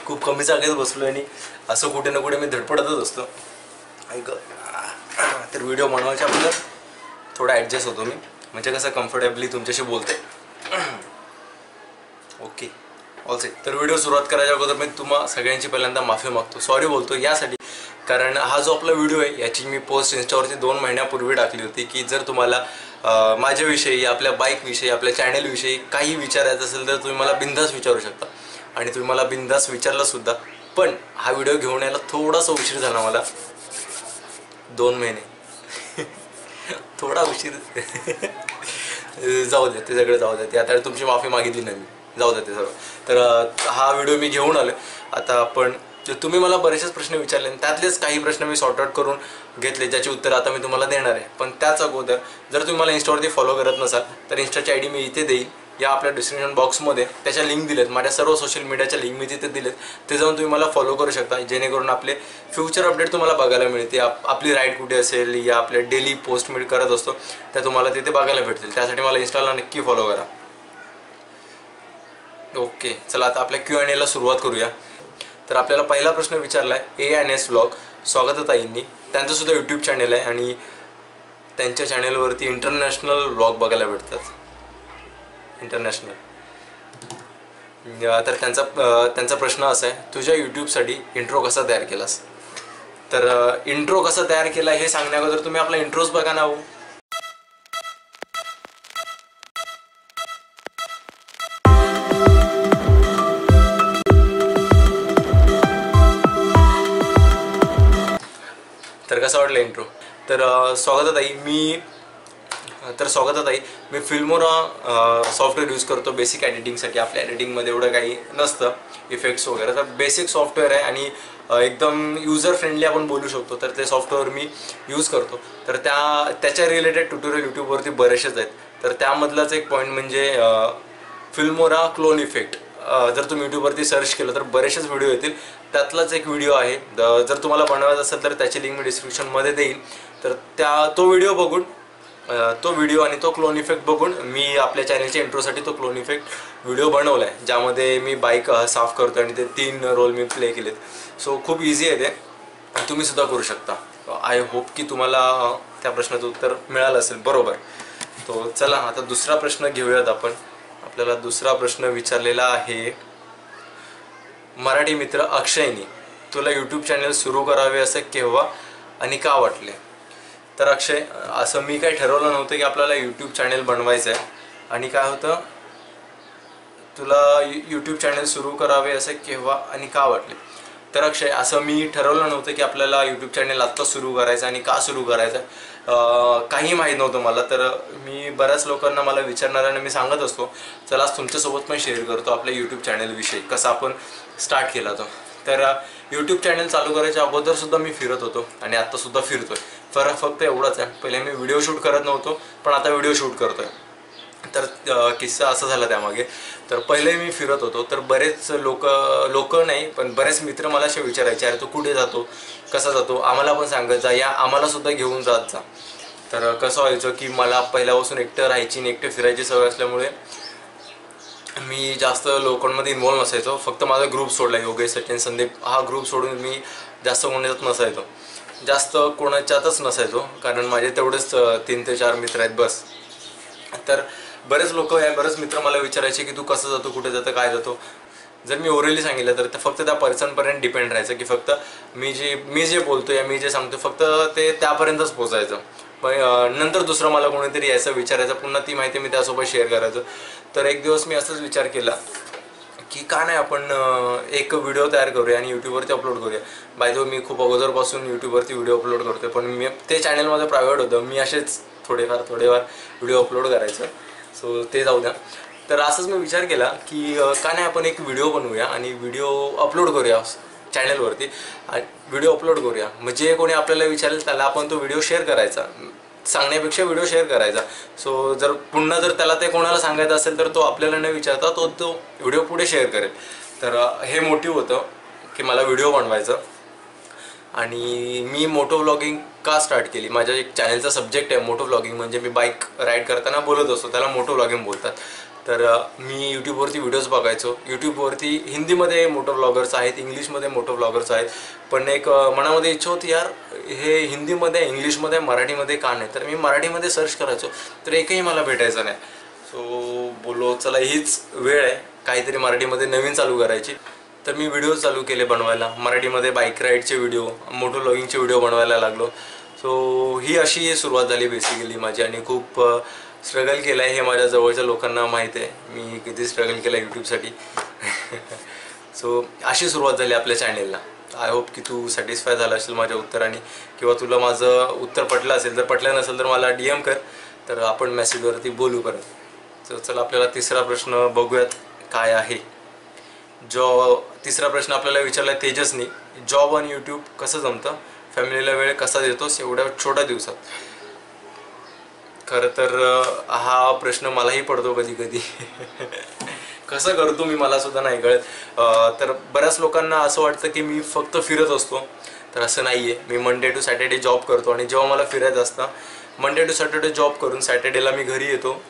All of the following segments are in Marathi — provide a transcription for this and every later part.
खूप कमी जागेत बसलो आणि असं कुठे ना कुठे मी धडपडतच असतो. ऐक तर व्हिडिओ बनवायच्या अगोदर थोडा ॲडजस्ट होतो मी, म्हणजे कसं कम्फर्टेबली तुमच्याशी बोलते. Okay all set. तर व्हिडिओ सुरुवात करायच्या अगोदर मी तुम्हा सगळ्यांची पहिल्यांदा माफी मागतो, सॉरी बोलतो यासाठी, कारण हा जो आपला व्हिडिओ आहे याची मी पोस्ट इंस्टावरती 2 महिन्यापूर्वी टाकली होती की जर तुम्हाला माझ्याविषयी, आपल्या बाईकविषयी, आपल्या चॅनलविषयी काही विचारायचं असेल तर तुम्ही मला बिंदास विचारू शकता. आणि तुम्ही मला बिंदास विचारलंसुद्धा. पण हा व्हिडिओ घेऊन यायला थोडासा उशीर झाला मला, 2 महिने थोडा उशीर जाऊ द्या, ते सगळं जाऊ द्या, ते आता तुमची माफी मागितली नाही मी, जाऊ द्या ते सगळं. तर हा व्हिडिओ मी घेऊन आलो. आता आपण तुम्ही मला बरेचसेच प्रश्न विचारले, त्यातलेच काही प्रश्न मी सॉर्ट आउट करून घेतले ज्याची उत्तर आता मी तुम्हाला देणार आहे. पण त्याच अगोदर जर तुम्ही मला इंस्टावरती फॉलो करत नसाल तर इंस्टाची आय डी मी इथे देईल, या आपल्या डिस्क्रिप्शन बॉक्समध्ये त्याच्या लिंक दिलेत, माझ्या सर्व सोशल मीडियाच्या लिंक मी तिथे दिलेत, ते जाऊन तुम्ही मला फॉलो करू शकता, जेणेकरून आपले फ्युचर अपडेट तुम्हाला बघायला मिळते. आपली राईड कुठे असेल या आपल्या डेली पोस्ट मी करत असतो त्या तुम्हाला तिथे बघायला भेटतील. त्यासाठी मला इंस्टाला नक्की फॉलो करा. ओके चला आता आपल्या Q&Aला सुरुवात करूया. तर आपल्याला पहिला प्रश्न विचारला आहे ANS व्लॉग स्वागतताईंनी. त्यांचंसुद्धा यूट्यूब चॅनल आहे आणि त्यांच्या चॅनलवरती इंटरनॅशनल व्लॉग बघायला भेटतात, इंटरनॅशनल. तर त्यांचा प्रश्न असा आहे, तुझ्या यूट्यूबसाठी इंट्रो कसा तयार केलास? तर इंट्रो कसा तयार केला हे सांगण्याअगोदर तुम्ही आपला इंट्रोज बघा ना. तर कसा वाटला इंट्रो? तर स्वागतताई मी फिल्मोरा सॉफ्टवेअर यूज करतो बेसिक एडिटिंगसाठी. आपल्या एडिटिंगमध्ये एवढं काही नसतं, इफेक्ट्स वगैरे. तर बेसिक सॉफ्टवेअर आहे आणि एकदम युजर फ्रेंडली आपण बोलू शकतो. तर ते सॉफ्टवेअर मी यूज करतो. तर त्याच्या रिलेटेड ट्युटोरियल यूट्यूबवरती बरेचसेच आहेत. तर त्यामधलाच एक पॉईंट म्हणजे फिल्मोरा क्लोन इफेक्ट. जर तुम्ही यूट्यूबवरती सर्च केलं तर बरेचसेच व्हिडिओ येतील, त्यातलाच एक व्हिडिओ आहे. जर तुम्हाला बनवायचं असेल तर त्याची लिंक मी डिस्क्रिप्शनमध्ये देईन. तर तो व्हिडिओ आणि तो क्लोन इफेक्ट बघून मी आपल्या चॅनलच्या इंट्रोसाठी तो क्लोन इफेक्ट व्हिडिओ बनवला आहे, ज्यामध्ये मी बाईक साफ करतो आणि ते 3 रोल मी प्ले केलेत. सो खूप इझी आहे ते, तुम्हीसुद्धा करू शकता. आय होप की तुम्हाला त्या प्रश्नाचं उत्तर मिळालं असेल बरोबर. तो चला आता दुसरा प्रश्न घेऊयात आपण. आपल्याला दुसरा प्रश्न विचारलेला आहे मराठी मित्र अक्षयनी. तुला यूट्यूब चॅनल सुरू करावे असं केव्हा आणि का वाटले? तर अक्षय, असं मी काही ठरवलं नव्हतं की आपल्याला यूट्यूब चॅनल बनवायचं आहे. आणि काय होतं, तुला यूट्यूब चॅनल सुरू करावे असं केव्हा आणि का वाटले? तर अक्षय, असं मी ठरवलं नव्हतं की आपल्याला यूट्यूब चॅनल आत्ता सुरू करायचं आणि का सुरू करायचं, काही माहीत नव्हतं मला. तर मी बऱ्याच लोकांना मला विचारणाऱ्यांना मी सांगत असतो, चला आज तुमच्यासोबत पण शेअर करतो आपल्या यूट्यूब चॅनलविषयी, कसा आपण स्टार्ट केला तो. तर यूट्यूब चॅनल चालू करायच्या अगोदरसुद्धा मी फिरत होतो आणि आत्तासुद्धा फिरतोय. फरक फक्त एवढाच आहे, पहिले मी व्हिडिओ शूट करत नव्हतो पण आता व्हिडिओ शूट करतोय. तर किस्सा असा झाला त्यामागे. तर पहिले मी फिरत होतो तर बरेच लोक नाही पण बरेच मित्र मला असे विचारायचे, अरे तू कुठे जातो, कसा जातो, आम्हाला पण सांगत जा, या आम्हालासुद्धा घेऊन जात जा. तर कसं व्हायचं की मला पहिल्यापासून एकटं राहायची आणि एकटं फिरायची सवय असल्यामुळे मी जास्त लोकांमध्ये इन्व्हॉल्व नसायचो. फक्त माझा ग्रुप सोडला, योगेश, सचिन, संदीप, हा ग्रुप सोडून मी जास्त कोणाच्यातच नसायचो. कारण माझे तेवढेच 3 ते 4 मित्र आहेत बस. तर बरेच मित्र मला विचारायचे की तू कसं जातो, कुठे जातं, काय जातो. जर मी ओरली सांगितलं तर फक्त त्या पर्सनपर्यंत डिपेंड राहायचं की फक्त मी जे बोलतो या मी जे सांगतो फक्त ते त्यापर्यंतच पोचायचं. पण नंतर दुसरं मला कोणीतरी यायचं विचारायचं, पुन्हा ती माहिती मी त्यासोबत शेअर करायचं. तर एक दिवस मी असंच विचार केला की का नाही आपण एक व्हिडिओ तयार करूया आणि यूट्यूबवरती अपलोड करूया. बाय द वे मी खूप अगोदरपासून यूट्यूबवरती व्हिडिओ अपलोड करतोय, पण ते चॅनल माझं प्रायव्हेट होतं, मी असेच थोडेफार व्हिडिओ अपलोड करायचं. सो ते जाऊ द्या. तर असंच मी विचार केला की का नाही आपण एक व्हिडिओ बनवूया आणि व्हिडिओ अपलोड करूया चॅनलवरती. व्हिडिओ अपलोड करूया म्हणजे कोणी आपल्याला विचारेल त्याला आपण तो व्हिडिओ शेअर करायचा, सांगण्यापेक्षा व्हिडिओ शेअर करायचा. सो जर त्याला ते कोणाला सांगायचं असेल तर तो आपल्याला न विचारता तो व्हिडिओ पुढे शेअर करेल. तर हे मोटिव्ह होतं की मला व्हिडिओ बनवायचं. आणि मी मोटो व्लॉगिंग का स्टार्ट केली, माझ्या एक चॅनलचा सब्जेक्ट आहे मोटो व्लॉगिंग, म्हणजे मी बाईक राईड करताना बोलत असतो, त्याला मोटो व्लॉगिंग बोलतात. तर मी यूट्यूबवरती व्हिडिओज बघायचो. यूट्यूबवरती हिंदीमध्ये मोटो व्लॉगर्स आहेत, इंग्लिशमध्ये मोटो व्लॉगर्स आहेत, पण एक मनामध्ये इच्छा होती यार हे हिंदीमध्ये, इंग्लिशमध्ये, मराठीमध्ये का नाही. तर मी मराठीमध्ये सर्च करायचो तर एकही मला भेटायचं नाही. सो बोलो चला हीच वेळ आहे काहीतरी मराठीमध्ये नवीन चालू करायची. तर मी व्हिडिओ चालू केले बनवायला. मराठीमध्ये बाईक राईडचे व्हिडिओ, मोटो व्लॉगिंगचे व्हिडिओ बनवायला लागलो. सो ही अशी सुरुवात झाली बेसिकली माझी. आणि खूप स्ट्रगल केलं आहे हे माझ्या जवळच्या लोकांना माहीत आहे मी किती स्ट्रगल केलं आहे यूट्यूबसाठी. सो अशी सुरुवात झाली आपल्या चॅनेलला. आय होप की तू सॅटिस्फाय झाला असेल माझ्या उत्तराने, किंवा तुला माझं उत्तर पटलं असेल. जर पटलं नसेल तर मला DM कर, तर आपण मेसेजवरती बोलू परत. तर चला आपल्याला तिसरा प्रश्न बघूयात काय आहे. तिसरा प्रश्न आपल्याला विचारला आहे तेजसनी. जॉब आणि यूट्यूब कसं जमतं, फॅमिलीला वेळ कसा देतोस एवढ्या छोट्या दिवसात. खरं तर हा प्रश्न मलाही पडतो कधी कधी. कसं करतो मी मला सुद्धा नाही कळत. तर बऱ्याच लोकांना असं वाटतं की मी फक्त फिरत असतो, तर असं नाही आहे. मी मंडे टू सॅटर्डे जॉब करतो आणि जेव्हा मला फिरायचं असतं मंडे टू सॅटर्डे जॉब करून सॅटर्डेला मी घरी येतो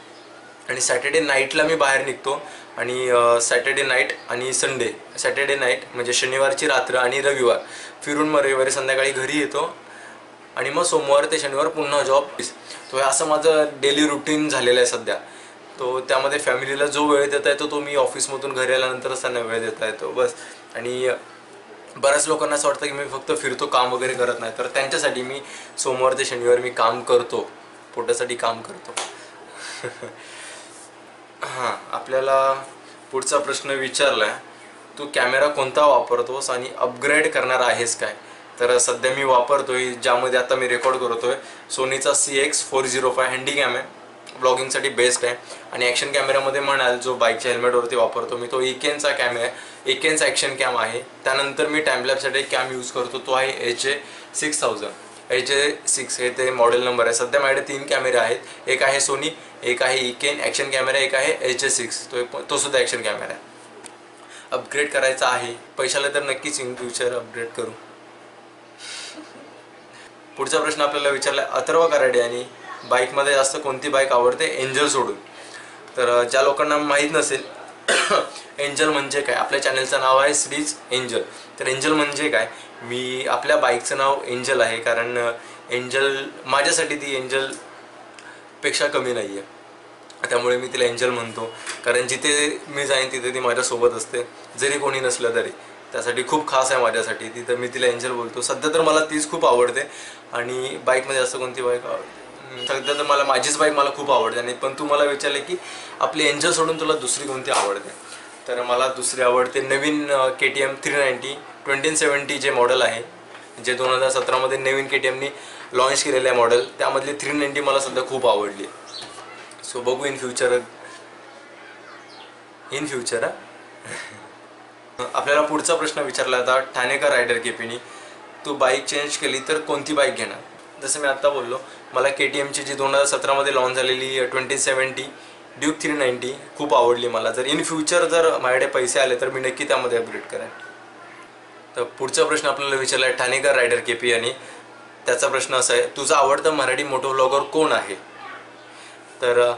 आणि सॅटर्डे नाईटला मी बाहेर निघतो. आणि सॅटर्डे नाईट आणि संडे, सॅटर्डे नाईट म्हणजे शनिवारची रात्र आणि रविवार फिरून मग रविवारी संध्याकाळी घरी येतो आणि मग सोमवार ते शनिवार पुन्हा जॉब. तो असं माझं डेली रुटीन झालेलं आहे सध्या. तो त्यामध्ये फॅमिलीला जो वेळ देता येतो तो मी ऑफिसमधून घरी आल्यानंतरच त्यांना वेळ देता येतो बस. आणि बऱ्याच लोकांना असं वाटतं की मी फक्त फिरतो, काम वगैरे करत नाही. तर त्यांच्यासाठी मी सोमवार ते शनिवार मी काम करतो, पोटासाठी काम करतो. हां, आपल्याला पुढचा प्रश्न विचारला आहे, तू कॅमेरा कोणता वापरतोस आणि अपग्रेड करणार आहेस काय. तर सध्या मी वापरतोय, ज्यामध्ये आता मी रेकॉर्ड करतोय, सोनीचा CX405 हँडीकॅम आहे. ब्लॉगिंगसाठी बेस्ट आहे. आणि ॲक्शन कॅमेरामध्ये म्हणाल जो बाईकच्या हेल्मेटवरती वापरतो मी, तो इकेनचा कॅमेरा आहे, इकेनचा ॲक्शन कॅम आहे. त्यानंतर मी टाईमलॅपसाठी एक कॅम यूज करतो, तो आहे HJ6000. HJ6 हे ते मॉडेल नंबर आहे. सध्या माझ्याकडे 3 कॅमेरे आहेत. एक आहे सोनी, एक आहे इकेन ॲक्शन कॅमेरा, एक आहे HJ6, तो सुद्धा ॲक्शन कॅमेरा आहे. अपग्रेड करायचा आहे, पैशाला तर नक्कीच इन फ्युचर अपग्रेड करू. पुढचा प्रश्न आपल्याला विचारला आहे, अथर्व कराडे आणि बाईकमध्ये जास्त कोणती बाईक आवडते एंजल सोडून. तर ज्या लोकांना माहीत नसेल एंजल म्हणजे काय, आपल्या चॅनलचं नाव आहे श्रीज एंजल. तर एंजल म्हणजे काय, मी आपल्या बाईकचं नाव एंजल आहे कारण एंजल माझ्यासाठी ती एंजल पेक्षा कमी नाही आहे, त्यामुळे मी तिला एंजल म्हणतो. कारण जिथे मी जाईन तिथे ती माझ्यासोबत असते, जरी कोणी नसलं तरी. त्यासाठी खूप खास आहे माझ्यासाठी ती, तर मी तिला एंजल बोलतो. सध्या तर मला तीच खूप आवडते. आणि बाईकमध्ये असं कोणती बाईक आवडते, सध्या तर मला माझीच बाईक मला खूप आवडते. आणि पण तू मला विचारले की आपली एंजल सोडून तुला दुसरी कोणती आवडते, तर मला दुसरी आवडते नवीन KTM 390 2070 जे मॉडेल आहे, जे 2017मध्ये नवीन KTMनी लॉन्च केलेलं आहे मॉडेल, त्यामधली 390 मला सध्या खूप आवडली. सो बघू इन फ्युचर आपल्याला पुढचा प्रश्न विचारला होता ठाणेकर रायडर KPनी, तू बाईक चेंज केली तर कोणती बाईक घेणार. जसं मी आत्ता बोललो, मला KTMची जी 2017मध्ये लॉन्च झालेली 2070 ड्यूक 390 खूप आवडली मला. जर इन फ्युचर जर माझ्याकडे पैसे आले तर मी नक्की त्यामध्ये अपग्रेड करेन. तर पुढचा प्रश्न आपल्याला विचारला आहे ठाणेकर रायडर KP आणि त्याचा प्रश्न असा आहे, तुझा आवडता मराठी मोटो व्लॉगर कोण आहे. तर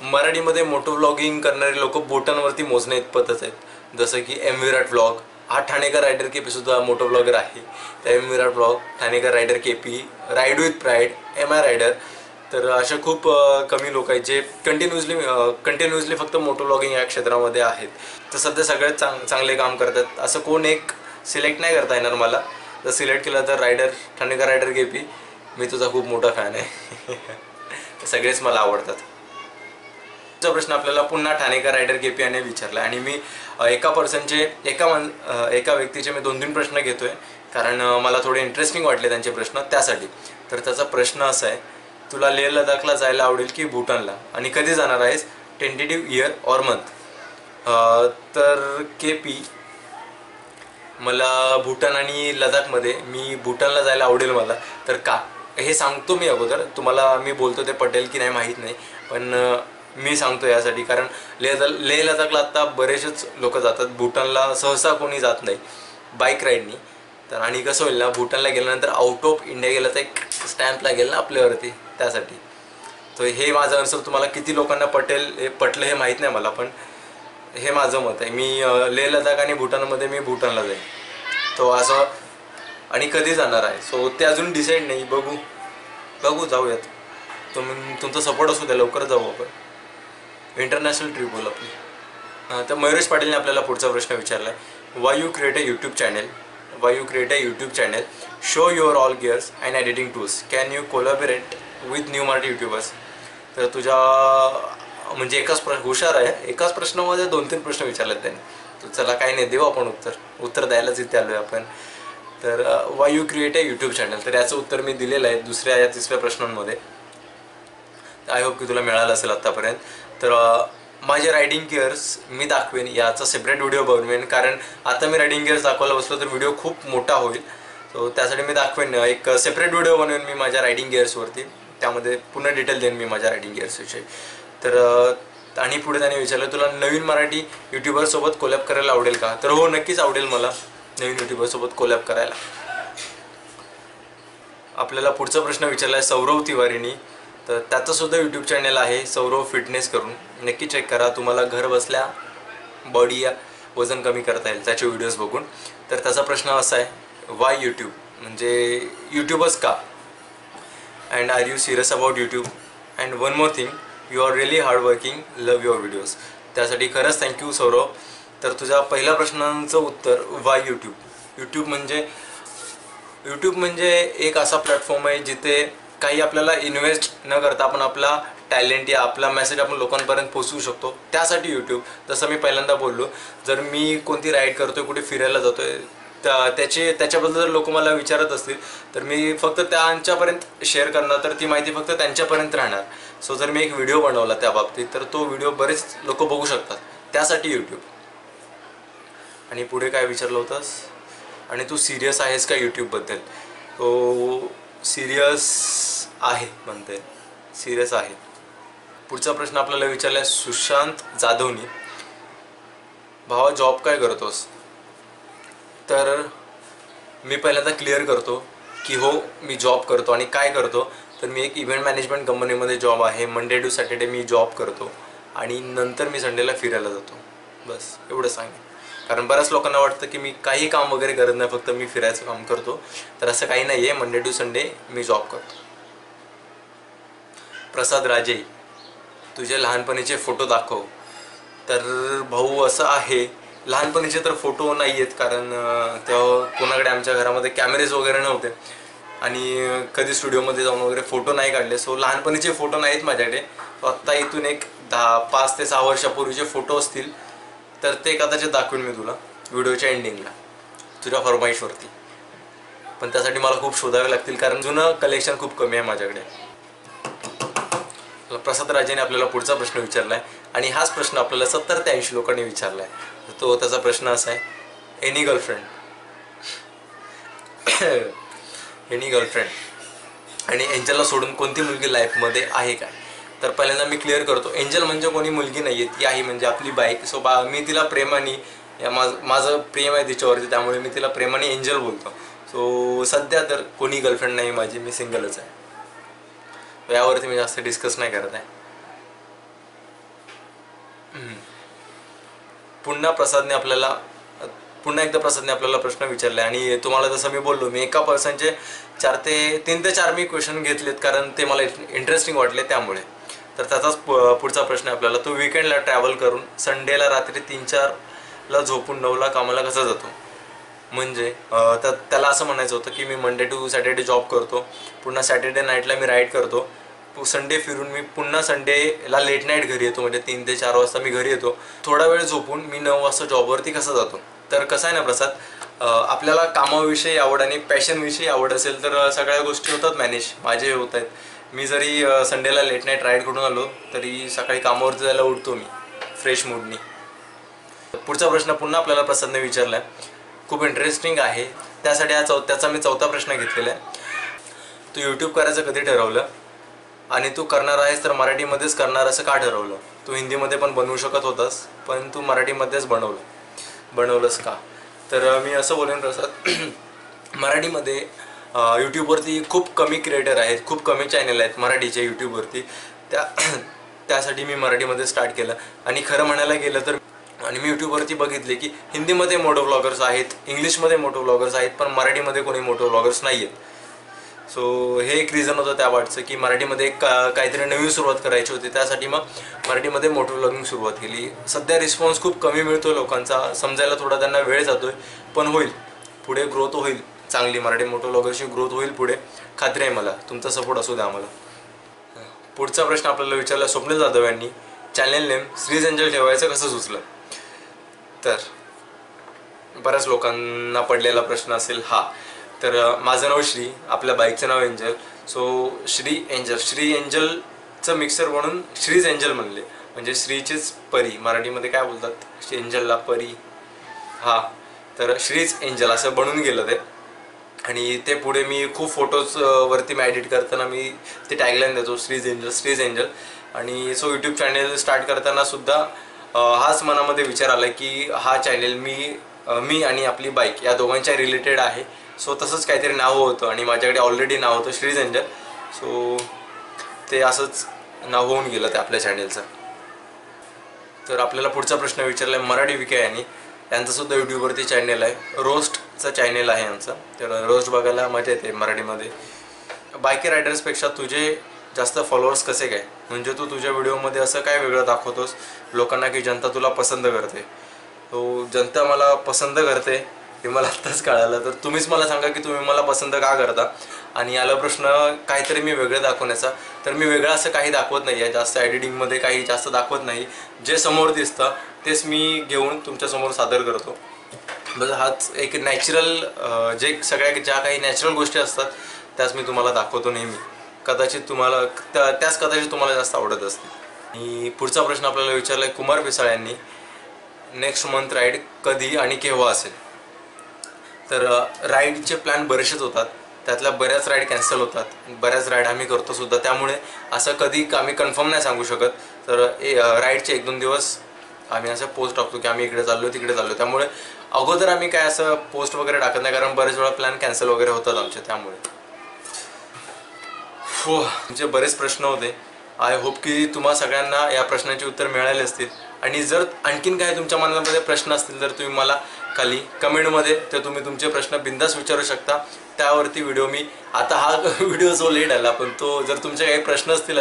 मराठीमध्ये मोटो व्लॉगिंग करणारे लोक बोटांवरती मोजण्या इतपतच आहेत. जसं की विराट व्लॉग, हा ठाणेकर रायडर KP सुद्धा मोटो व्लॉगर आहे. त्या विराट व्लॉग, ठाणेकर rider KP, ride with pride, MI rider. तर अशा खूप कमी लोक आहेत जे कंटिन्युअसली फक्त मोटो व्लॉगिंग या क्षेत्रामध्ये आहेत. तर सध्या सगळ्यात चांगले काम करतात. असं कोण एक सिलेक्ट नाही करता येणार मला. जर सिलेक्ट केलं तर ठाणेकर रायडर KP, मी तुझा खूप मोठा फॅन आहे. सगळेच मला आवडतात. पुढचा प्रश्न आपल्याला पुन्हा ठाणेकर रायडर KP याने विचारला आणि मी एका व्यक्तीचे मी 2-3 प्रश्न घेतोय कारण मला थोडे इंटरेस्टिंग वाटले त्यांचे प्रश्न, त्यासाठी. तर त्याचा प्रश्न असा आहे, तुला लेह लडाखला जायला आवडेल की भूटानला आणि कधी जाणार आहेस, टेंटेटिव्ह इयर ऑर मंथ. तर KP, मला भूटान आणि लडाखमध्ये भूटानला जायला आवडेल मला. तर का हे सांगतो मी अगोदर, तुम्हाला मी बोलतो ते पटेल की नाही माहीत नाही, पण मी सांगतो यासाठी कारण लेह लडाखला आत्ता बरेचसेच लोक जातात, भूटानला सहसा कोणी जात नाही बाईक राईडनी. तर आणि कसं होईल ना, भूटानला गेल्यानंतर आउट ऑफ इंडिया गेलं तर एक स्टॅम्प लागेल ना आपल्यावरती, त्यासाठी. तर हे माझं आन्सर तुम्हाला किती लोकांना पटलं हे माहीत नाही मला, पण हे माझं मत आहे. मी लेह लडाख आणि भूटानमध्ये मी भूटानला जाईन, तो असं, आणि कधी जाणार आहे. सो ते अजून डिसाईड नाही, बघू जाऊयात. तुमचा सपोर्ट असू द्या, लवकर जाऊ आपण. इंटरनॅशनल ट्रिप होईल आपली. तर मयुरेश पाटीलने आपल्याला पुढचा प्रश्न विचारला आहे, Y you create a YouTube channel, show your all gears and editing tools, can you collaborate with new Marathi YouTubers. तर तुझ्या म्हणजे हुशार आहे, एकाच प्रश्नामध्ये 2-3 प्रश्न विचारलेत त्याने. तर चला काही नाही, देऊ आपण उत्तर द्यायलाच इथे आलो आहे आपण. तर Y you create a YouTube channel, तर याचं उत्तर मी दिलेलं आहे दुसऱ्या या तिसऱ्या प्रश्नांमध्ये. आय होप की तुला मिळालं असेल आत्तापर्यंत. तर माझे रायडिंग गिअर्स मी दाखवेन, याचा सेपरेट व्हिडिओ बनवेन, कारण आता मी रायडिंग गिअर्स दाखवायला बसलो तर व्हिडिओ खूप मोठा होईल. सो त्यासाठी मी दाखवेन, एक सेपरेट व्हिडिओ बनवेन मी माझ्या रायडिंग गिअर्सवरती, त्यामध्ये पूर्ण डिटेल देईन मी माझ्या रायडिंग गिअर्सविषयी. तर आणि पुढे त्याने विचारलं, तुला नवीन मराठी यूट्यूबरसोबत कोलॅब करायला आवडेल का. तर हो, नक्कीच आवडेल मला नवीन यूट्यूबरसोबत कोलॅब करायला. आपल्याला पुढचा प्रश्न विचारला आहे सौरव तिवारीनी. तर त्याचंसुद्धा यूट्यूब चॅनल आहे सौरव फिटनेस करून, नक्की चेक करा. तुम्हाला घर बसल्या बॉडी या वजन कमी करता येईल त्याचे व्हिडिओज बघून. तर त्याचा प्रश्न असा आहे, वाय यूट्यूब, म्हणजे यूट्यूबच का, and are you serious about YouTube, and one more thing, you are really hard working, love your videos. त्यासाठी खरंच थँक्यू सौरव. तर तुझ्या पहिल्या प्रश्नांचं उत्तर, वाय यूट्यूब म्हणजे एक असा प्लॅटफॉर्म आहे जिथे काही आपल्याला इन्व्हेस्ट न करता आपण आपला टॅलेंट या आपला मेसेज आपण लोकांपर्यंत पोहोचवू शकतो, त्यासाठी यूट्यूब. जसं मी पहिल्यांदा बोललो, जर मी कोणती राईड करतोय, कुठे फिरायला जातोय, त्याच्याबद्दल जर लोक मला विचारत असतील तर मी फक्त त्यांच्यापर्यंत शेअर करणार, तर ती माहिती फक्त त्यांच्यापर्यंत राहणार. सो जर मी एक व्हिडिओ बनवला त्या बाबतीत, तर तो व्हिडिओ बरेच लोक बघू शकतात, त्यासाठी यूट्यूब. आणि पुढे काय विचारलं होतंस, आणि तू सिरियस आहेस का यूट्यूबबद्दल. तो सिरियस आहे म्हणते, सिरियस आहे. पुढचा प्रश्न आपल्याला विचारला आहे सुशांत जाधवनी, भावा जॉब काय करतोस. तर मी पहिल्यांदा क्लिअर करतो की हो, मी जॉब करतो. आणि काय करतो, तर मी एक इव्हेंट मॅनेजमेंट कंपनीमध्ये जॉब आहे. मंडे टू सॅटर्डे मी जॉब करतो आणि नंतर मी संडेला फिरायला जातो, बस एवढं सांगेन. कारण बऱ्याच लोकांना वाटतं की मी काही काम वगैरे करत नाही, फक्त मी फिरायचं काम करतो. तर असं काही नाही आहे, मंडे टू संडे मी जॉब करतो. प्रसाद राजे, तुझे लहानपणीचे फोटो दाखव. तर भाऊ असं आहे, लहानपणीचे तर फोटो नाही आहेत, कारण तेव्हा कोणाकडे आमच्या घरामध्ये कॅमेरेज वगैरे नव्हते आणि कधी स्टुडिओमध्ये जाऊन वगैरे फोटो नाही काढले. सो लहानपणीचे फोटो नाहीत माझ्याकडे. आत्ता इथून एक 5 ते 6 वर्षापूर्वीचे फोटो असतील, तर ते कदाचित दाखवेन मी तुला व्हिडिओच्या एंडिंगला तुझ्या फरमाईशवरती. पण त्यासाठी मला खूप शोधावे लागतील, कारण जुनं कलेक्शन खूप कमी आहे माझ्याकडे. प्रसाद राजेने आपल्याला पुढचा प्रश्न विचारला आहे, आणि हाच प्रश्न आपल्याला 70 ते 80 लोकांनी विचारला आहे. तो त्याचा प्रश्न असा आहे, एनी गर्लफ्रेंड आणि एंजलला सोडून कोणती मुलगी लाईफमध्ये आहे काय. तर पहिल्यांदा मी क्लिअर करतो, एंजल म्हणजे कोणी मुलगी नाही आहे, ती आहे म्हणजे आपली बाईक. सो मी तिला प्रेमाने, माझं प्रेम आहे तिच्यावरती, त्यामुळे मी तिला प्रेमाने एंजल बोलतो. सो सध्या तर कोणी गर्लफ्रेंड नाही माझी, मी सिंगलच आहे. यावरती मी जास्त डिस्कस नाही करत आहे. पुन्हा एकदा प्रसादने आपल्याला प्रश्न विचारला, आणि तुम्हाला जसं मी बोललो, मी एका पर्सनचे 3 ते 4 मी क्वेश्चन घेतलेत, कारण ते मला इंटरेस्टिंग वाटले त्यामुळे. तर त्याचाच पुढचा प्रश्न आपल्याला, तो वीकेंडला ट्रॅव्हल करून संडेला रात्री 3-4ला झोपून 9ला कामाला कसा जातो. म्हणजे त्याला असं म्हणायचं होतं की मी मंडे टू सॅटर्डे जॉब करतो, पुन्हा सॅटर्डे नाईटला मी राईड करतो, संडे फिरून मी पुन्हा संडेला लेट नाईट घरी येतो, म्हणजे 3 ते 4 वाजता मी घरी येतो. थोडा वेळ झोपून मी 9 वाजता जॉबवरती कसा जातो. तर कसं आहे ना प्रसाद, आपल्याला कामाविषयी आवड आणि पॅशनविषयी आवड असेल तर सगळ्या गोष्टी होतात मॅनेज. माझे होत आहेत. मी जरी संडेला लेट नाईट राईड करून आलो तरी सकाळी कामावरती जायला उठतो मी फ्रेश मूडनी. पुढचा प्रश्न पुन्हा आपल्याला प्रसादने विचारला आहे, खूप इंटरेस्टिंग आहे, त्यासाठी त्याचा मी 4था प्रश्न घेतलेला आहे. तू यूट्यूब करायचं कधी ठरवलं, आणि तू करणार आहेस तर मराठीमध्येच करणार असं का ठरवलं. तू हिंदीमध्ये पण बनवू शकत होतास, पण तू मराठीमध्येच बनवलंस का. तर मी असं बोलेन प्रसाद, मराठीमध्ये यूट्यूबवरती खूप कमी क्रिएटर आहेत, खूप कमी चॅनल आहेत मराठीचे यूट्यूबवरती. त्यासाठी मी मराठीमध्ये स्टार्ट केलं. आणि खरं म्हणायला गेलं तर आणि मी यूट्यूबवरती बघितले की हिंदीमध्ये मोटो व्लॉगर्स आहेत, इंग्लिशमध्ये मोटो व्लॉगर्स आहेत, पण मराठीमध्ये कोणी मोटो व्लॉगर्स नाही आहेत. सो हे एक रिझन होतं त्या वाटचं की मराठीमध्ये काहीतरी नवीन सुरुवात करायची होती. त्यासाठी मग मराठीमध्ये मोटो व्लॉगिंग सुरुवात केली. सध्या रिस्पॉन्स खूप कमी मिळतो लोकांचा, समजायला थोडा त्यांना वेळ जातो आहे, पण होईल, पुढे ग्रोथ होईल चांगली. मराठी मोटो व्लॉगरची ग्रोथ होईल पुढे, खात्री आहे मला. तुमचा सपोर्ट असू द्या आम्हाला. पुढचा प्रश्न आपल्याला विचारला स्वप्नील जाधव यांनी. चॅनल नेम श्रीज एंजल ठेवायचं कसं सुचलं? तर बऱ्याच लोकांना पडलेला प्रश्न असेल हा. तर माझं नाव श्री, आपल्या बाईकचं नाव एंजल. सो श्री एंजलचं मिक्सर म्हणून श्रीज एंजल म्हणले, म्हणजे श्रीचीच परी. मराठीमध्ये काय बोलतात एंजलला? परी. हा, तर श्रीज एंजल असं बनून गेलं ते. आणि ते पुढे मी खूप फोटोज वरती मी एडिट करताना मी ते टॅगलाईन देतो, श्रीज एंजल. आणि सो यूट्यूब चॅनेल स्टार्ट करताना सुद्धा हाच मनामध्ये विचार आला की हा चॅनेल मी आणि आपली बाईक या दोघांच्या रिलेटेड आहे. सो तसंच काहीतरी नाव होतं आणि माझ्याकडे ऑलरेडी नाव होतं श्रीज एंजल. सो ते असंच नाव होऊन गेलं ते आपल्या चॅनेलचं. तर आपल्याला पुढचा प्रश्न विचारला आहे मराठी विके यांनी. यांचंसुद्धा यूट्यूबवरती चॅनेल आहे, रोस्टचं चॅनेल आहे यांचं. तर रोस्ट बघायला मजा येते मराठीमध्ये. बायकी रायडर्सपेक्षा तुझे जास्त फॉलोअर्स कसे काय? म्हणजे तू तुझ्या व्हिडिओमध्ये असं काय वेगळं दाखवतोस लोकांना की जनता तुला पसंत करते? तो जनता मला पसंत करते हे मला आत्ताच कळालं. तर तुम्हीच मला सांगा की तुम्ही मला पसंत का करता? आणि याला प्रश्न काहीतरी मी वेगळं दाखवण्याचा. तर मी वेगळं असं काही दाखवत नाही आहे, जास्त एडिटिंगमध्ये काही जास्त दाखवत नाही. जे समोर दिसतं तेच मी घेऊन तुमच्यासमोर सादर करतो. बस हाच एक नॅचरल, ज्या काही नॅचरल गोष्टी असतात त्याच मी तुम्हाला दाखवतो नेहमी. कदाचित तुम्हाला जास्त आवडत असते. आणि पुढचा प्रश्न आपल्याला विचारला आहे कुमार पिसाळ यांनी. नेक्स्ट मंथ राईड कधी आणि केव्हा असेल? तर राईडचे प्लॅन बरेचसेच होतात, त्यातल्या बऱ्याच राईड कॅन्सल होतात, बऱ्याच राईड आम्ही करतो सुद्धा. त्यामुळे असं कधी आम्ही कन्फर्म नाही सांगू शकत. तर राईडचे 1-2 दिवस आम्ही असं पोस्ट टाकतो की आम्ही इकडे चाललो तिकडे चाललो. त्यामुळे अगोदर आम्ही काय असं पोस्ट वगैरे टाकत नाही, कारण बरेच वेळा प्लॅन कॅन्सल वगैरे होतात आमचे. त्यामुळे तुमचे बरेच प्रश्न होते. आय होप की तुम्हा सगळ्यांना या प्रश्नांची उत्तर मिळाले असतील. आणि जर आणखीन काय तुमच्या मनामध्ये प्रश्न असतील तर तुम्ही मला खाली कमेंटमध्ये तुम्ही तुमचे प्रश्न बिंदास विचारू शकता. त्यावरती व्हिडिओ मी आता हा व्हिडिओ जो लेट आला, पण तो जर तुमचे काही प्रश्न असतील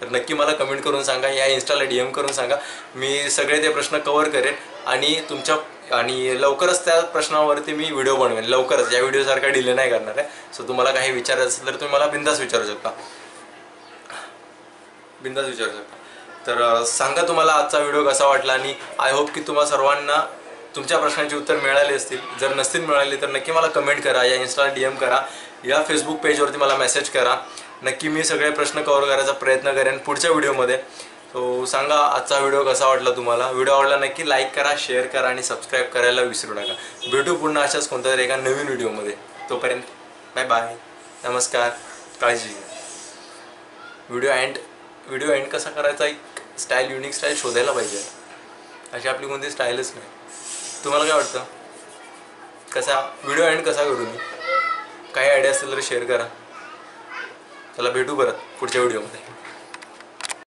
तर नक्की मला कमेंट करून सांगा, या इन्स्टाला DM करून सांगा. मी सगळे ते प्रश्न कव्हर करेन आणि लवकरच त्या प्रश्नावरती मी व्हिडिओ बनवेन. लवकरच, या व्हिडिओसारखा डिले नाही करणार आहे. सो तुम्हाला काही विचारायचं असेल तर तुम्ही मला बिंदास विचारू शकता. तर सांगा तुम्हाला आजचा व्हिडिओ कसा वाटला. आणि आय होप की तुम्हा सर्वांना तुमच्या प्रश्नांची उत्तर मिळाली असतील. जर नसतील मिळाली तर नक्की मला कमेंट करा, या इन्स्टाला DM करा, या फेसबुक पेजवरती मला मेसेज करा. नक्की मी सगळे प्रश्न कव्हर करायचा प्रयत्न करेन पुढच्या व्हिडिओमध्ये. सो सांगा आजचा व्हिडिओ कसा वाटला तुम्हाला. व्हिडिओ आवडला नक्की लाईक करा, शेअर करा आणि सबस्क्राईब करायला विसरू नका. भेटू पुन्हा अशाच कोणत्यातरी एका नवीन व्हिडिओमध्ये. तोपर्यंत बाय बाय, नमस्कार, काळजी घ्या. व्हिडिओ एंड कसा करायचा, एक स्टाईल, युनिक स्टाईल शोधायला पाहिजे. अशी आपली कोणती स्टाईलच नाही. तुम्हाला काय वाटतं, कसा व्हिडिओ एंड कसा करू मी? काही आयडिया असेल तर शेअर करा. चला भेटू परत पुढच्या व्हिडिओमध्ये.